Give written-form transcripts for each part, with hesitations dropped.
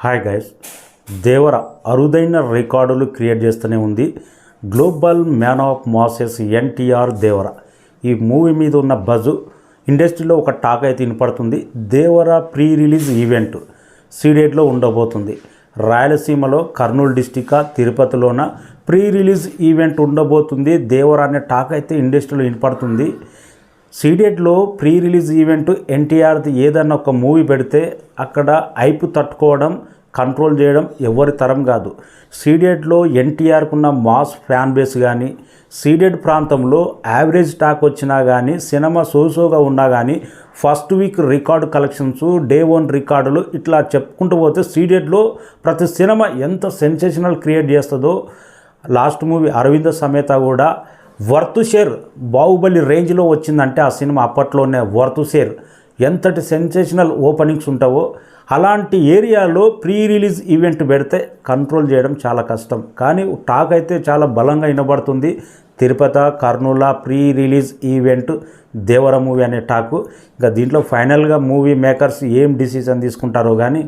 Hi guys, దేవర అరుదైన రికార్డులు create చేస్తూనే ఉంది. Global man of masses NTR Devara ఈ మూవీ మీద ఉన్న బజ్ ఇండస్ట్రీలో ఒక టాక్ అయితే వినపడుతుంది. దేవర ప్రీ రిలీజ్ ఈవెంట్ సీడేట్లో ఉండబోతుంది. రాయలసీమలో కర్నూలు డిస్టిక్ తిరుపతిలోన ప్రీ రిలీజ్ ఈవెంట్ ఉండబోతుంది. దేవర అనే టాక్ అయితే ఇండస్ట్రీలో వినపడుతుంది. సీడెట్లో ప్రీ రిలీజ్ ఈవెంట్ ఎన్టీఆర్ది ఏదన్నా ఒక మూవీ పెడితే అక్కడ ఐపు తట్టుకోవడం కంట్రోల్ చేయడం ఎవరి తరం కాదు. సీడెట్లో ఎన్టీఆర్కున్న మాస్ ఫ్యాన్ బేస్ కానీ సీడెడ్ ప్రాంతంలో యావరేజ్ టాక్ వచ్చినా కానీ సినిమా సోసోగా ఉన్నా కానీ first week record collections day 1 రికార్డులు ఇట్లా చెప్పుకుంటూ పోతే సీడెట్లో ప్రతి సినిమా ఎంత సెన్సేషనల్ క్రియేట్ చేస్తుందో లాస్ట్ మూవీ అరవింద సమేత కూడా వర్త్ షేర్ బాహుబలి రేంజ్లో వచ్చిందంటే ఆ సినిమా అప్పట్లోనే వర్త్ షేర్ ఎంతటి సెన్సేషనల్ ఓపెనింగ్స్ ఉంటావో అలాంటి ఏరియాలో ప్రీ రిలీజ్ ఈవెంట్ పెడితే కంట్రోల్ చేయడం చాలా కష్టం. కానీ టాక్ అయితే చాలా బలంగా వినబడుతుంది. Tirupati Kurnool pre release event Devara movie అనే టాకు. ఇంకా దీంట్లో ఫైనల్గా మూవీ మేకర్స్ ఏం డిసిజన్ తీసుకుంటారో కానీ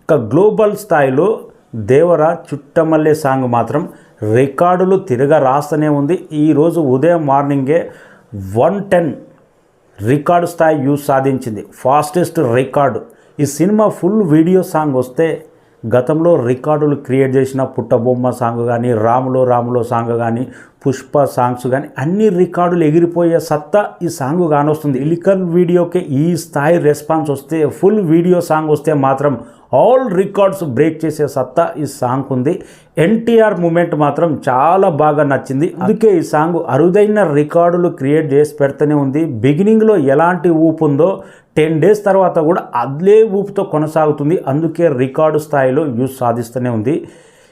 ఇంకా గ్లోబల్ స్థాయిలో దేవర చుట్టమల్లే సాంగ్ మాత్రం రికార్డులు రాస్తూనే ఉంది. ఈరోజు ఉదయం మార్నింగే 110 రికార్డు స్థాయి వ్యూస్ సాధించింది, ఫాస్టెస్ట్ రికార్డు. ఈ సినిమా ఫుల్ వీడియో సాంగ్ వస్తే గతంలో రికార్డులు క్రియేట్ చేసిన పుట్టబొమ్మ సాంగ్ కానీ రాములో సాంగ్ కానీ పుష్ప సాంగ్స్ కానీ అన్ని రికార్డులు ఎగిరిపోయే సత్తా ఈ సాంగ్ కానొస్తుంది. లిరికల్ వీడియోకి ఈ స్థాయి రెస్పాన్స్ వస్తే ఫుల్ వీడియో సాంగ్ వస్తే మాత్రం ఆల్ రికార్డ్స్ బ్రేక్ చేసే సత్తా ఈ సాంగ్ ఉంది. ఎన్టీఆర్ మూమెంట్ మాత్రం చాలా బాగా నచ్చింది. అందుకే ఈ సాంగ్ అరుదైన రికార్డులు క్రియేట్ చేసి పెడుతూనే ఉంది. బిగినింగ్లో ఎలాంటి ఊపు ఉందో 10 డేస్ తర్వాత కూడా అదే ఊపుతో కొనసాగుతుంది. అందుకే రికార్డు స్థాయిలో న్యూస్ సాధిస్తూనే ఉంది.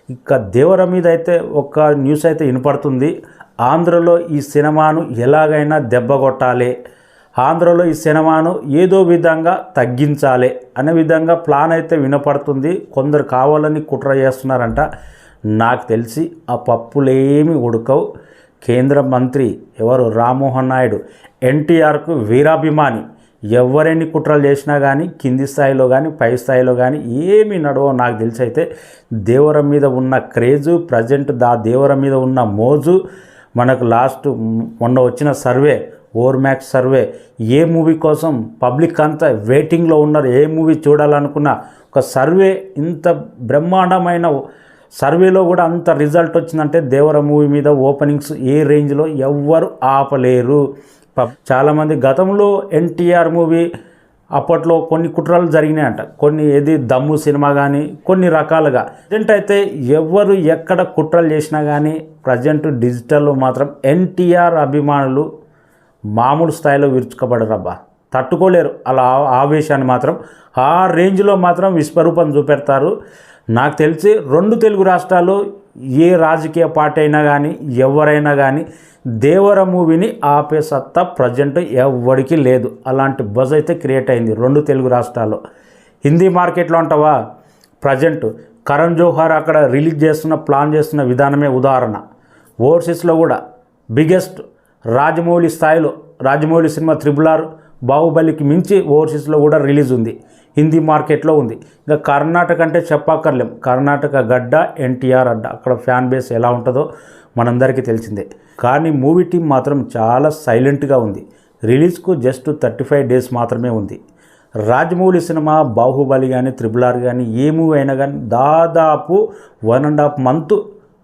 ఇక దేవర మీద అయితే ఒక న్యూస్ అయితే వినపడుతుంది. ఆంధ్రలో ఈ సినిమాను ఎలాగైనా దెబ్బ కొట్టాలి, ఆంధ్రలో ఈ సినిమాను ఏదో విధంగా తగ్గించాలి అనే విధంగా ప్లాన్ అయితే వినపడుతుంది. కొందరు కావాలని కుట్ర చేస్తున్నారంట. నాకు తెలిసి ఆ పప్పులేమి ఉడకవు. కేంద్ర మంత్రి ఎవరు రామ్మోహన్ నాయుడు ఎన్టీఆర్కు వీరాభిమాని. ఎవరెన్ని కుట్రలు చేసినా కానీ కింది స్థాయిలో కానీ పై స్థాయిలో కానీ ఏమి నడవో నాకు తెలిసి అయితే దేవర మీద ఉన్న క్రేజు ప్రజెంట్ దేవర మీద ఉన్న మోజు మనకు లాస్ట్ మొన్న వచ్చిన సర్వే ఓవర్ మ్యాక్స్ సర్వే ఏ మూవీ కోసం పబ్లిక్ అంతా వెయిటింగ్లో ఉన్నారు, ఏ మూవీ చూడాలనుకున్న ఒక సర్వే ఇంత బ్రహ్మాండమైన సర్వేలో కూడా అంత రిజల్ట్ వచ్చిందంటే దేవర మూవీ మీద ఓపెనింగ్స్ ఏ రేంజ్లో ఎవ్వరు ఆపలేరు. చాలామంది గతంలో ఎన్టీఆర్ మూవీ అప్పట్లో కొన్ని కుట్రలు జరిగినాయంట, కొన్ని ఏది దమ్ము సినిమా కానీ కొన్ని రకాలుగా. ప్రజెంట్ అయితే ఎవరు ఎక్కడ కుట్రలు చేసినా కానీ ప్రజెంట్ డిజిటల్లో మాత్రం ఎన్టీఆర్ అభిమానులు మామూలు స్థాయిలో విరుచుకబడరబ్బా, తట్టుకోలేరు. అలా ఆవేశాన్ని మాత్రం ఆ రేంజ్లో మాత్రం విశ్వరూపం చూపెడతారు. నాకు తెలిసి 2 తెలుగు రాష్ట్రాల్లో ఏ రాజకీయ పార్టీ అయినా కానీ ఎవరైనా కానీ దేవర మూవీని ఆపే సత్తా ప్రజెంట్ ఎవరికి లేదు. అలాంటి బజ్ అయితే క్రియేట్ అయింది 2 తెలుగు రాష్ట్రాల్లో. హిందీ మార్కెట్లో అంటావా, ప్రజెంట్ కరణ్ జోహార్ అక్కడ రిలీజ్ ప్లాన్ చేస్తున్న విధానమే ఉదాహరణ. ఓవర్సీస్లో కూడా బిగ్గెస్ట్ రాజమౌళి స్థాయిలో రాజమౌళి సినిమా RRR బాహుబలికి మించి ఓవర్సీస్లో కూడా రిలీజ్ ఉంది, హిందీ మార్కెట్లో ఉంది. ఇంకా కర్ణాటక అంటే చెప్పక్కర్లేం, కర్ణాటక గడ్డ ఎన్టీఆర్ అడ్డ. అక్కడ ఫ్యాన్ బేస్ ఎలా ఉంటుందో మనందరికీ తెలిసిందే. కానీ మూవీ టీం మాత్రం చాలా సైలెంట్గా ఉంది. రిలీజ్కు జస్ట్ 35 డేస్ మాత్రమే ఉంది. రాజమౌళి సినిమా బాహుబలి కానీ RRR కానీ ఏ మూవీ అయినా కానీ దాదాపు 1.5 మంత్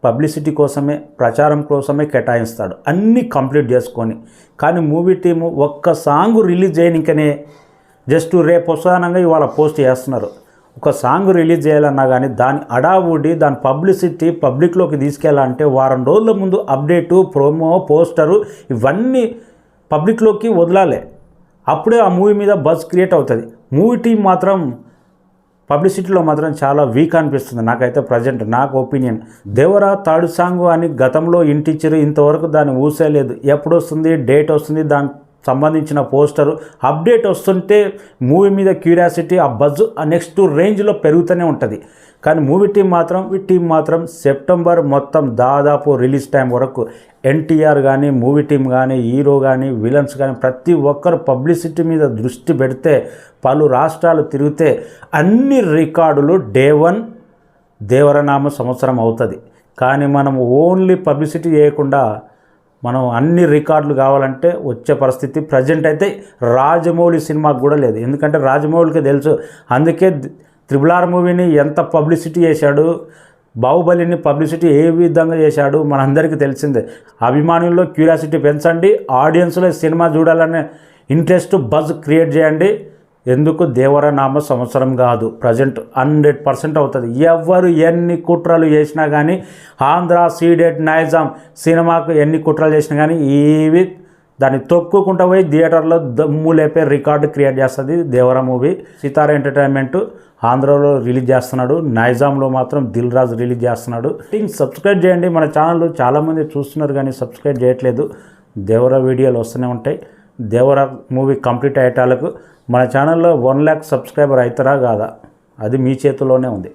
పబ్లిసిటీ కోసమే ప్రచారం కోసమే కేటాయిస్తాడు అన్నీ కంప్లీట్ చేసుకొని. కానీ మూవీ టీము ఒక్క సాంగ్ రిలీజ్ చేయనికనే జస్ట్ రేపు వస్తానంగా ఇవాళ పోస్ట్ చేస్తున్నారు. ఒక సాంగ్ రిలీజ్ చేయాలన్నా కానీ దాని అడావుడి దాని పబ్లిసిటీ పబ్లిక్లోకి తీసుకెళ్ళాలంటే వారం రోజుల ముందు అప్డేటు ప్రోమో పోస్టరు ఇవన్నీ పబ్లిక్లోకి వదలాలి. అప్పుడే ఆ మూవీ మీద బజ్ క్రియేట్ అవుతుంది. మూవీ టీం మాత్రం పబ్లిసిటీలో మాత్రం చాలా వీక్ అనిపిస్తుంది నాకైతే ప్రజెంట్, నాకు ఒపీనియన్. దేవర థర్డ్ సాంగ్ అని గతంలో ఇంటిచ్చారు, ఇంతవరకు దాన్ని ఊసేయలేదు. ఎప్పుడు వస్తుంది, డేట్ వస్తుంది, దానికి సంబంధించిన పోస్టరు అప్డేట్ వస్తుంటే మూవీ మీద క్యూరియాసిటీ ఆ బజ్ ఆ నెక్స్ట్ రేంజ్లో పెరుగుతూనే ఉంటుంది. కానీ మూవీ టీం మాత్రం సెప్టెంబర్ మొత్తం దాదాపు రిలీజ్ టైం వరకు ఎన్టీఆర్ కానీ మూవీ టీం కానీ హీరో కానీ విలన్స్ కానీ ప్రతి ఒక్కరు పబ్లిసిటీ మీద దృష్టి పెడితే పలు రాష్ట్రాలు తిరిగితే అన్ని రికార్డులు డే 1 దేవరనామ సంవత్సరం అవుతుంది. కానీ మనం ఓన్లీ పబ్లిసిటీ చేయకుండా మనం అన్ని రికార్డులు కావాలంటే వచ్చే పరిస్థితి ప్రజెంట్ అయితే రాజమౌళి సినిమాకు కూడా లేదు. ఎందుకంటే రాజమౌళికి తెలుసు, అందుకే RRR మూవీని ఎంత పబ్లిసిటీ చేశాడు, బాహుబలిని పబ్లిసిటీ ఏ విధంగా చేశాడు మనందరికీ తెలిసిందే. అభిమానుల్లో క్యూరియాసిటీ పెంచండి, ఆడియన్స్లో సినిమా చూడాలనే ఇంట్రెస్ట్ బజ్ క్రియేట్ చేయండి. ఎందుకు దేవరనామ సంవత్సరం కాదు, ప్రజెంట్ 100% అవుతుంది. ఎవరు ఎన్ని కుట్రలు చేసినా కానీ, ఆంధ్ర సీడెడ్ నైజాం సినిమాకు ఎన్ని కుట్రలు చేసినా కానీ ఇవి దాన్ని తొక్కుకుంటూ పోయి థియేటర్లో దమ్ము లేపే రికార్డు క్రియేట్ చేస్తుంది దేవర మూవీ. సితారా ఎంటర్టైన్మెంట్ ఆంధ్రాలో రిలీజ్ చేస్తున్నాడు, నైజాంలో మాత్రం దిల్ రాజు రిలీజ్ చేస్తున్నాడు. సబ్స్క్రైబ్ చేయండి. మన ఛానల్ చాలామంది చూస్తున్నారు కానీ సబ్స్క్రైబ్ చేయట్లేదు. దేవర వీడియోలు వస్తూనే ఉంటాయి. దేవర మూవీ కంప్లీట్ అయ్యేటాలకు మన ఛానల్లో 1 lakh సబ్స్క్రైబర్ అవుతారా కాదా అది మీ చేతిలోనే ఉంది.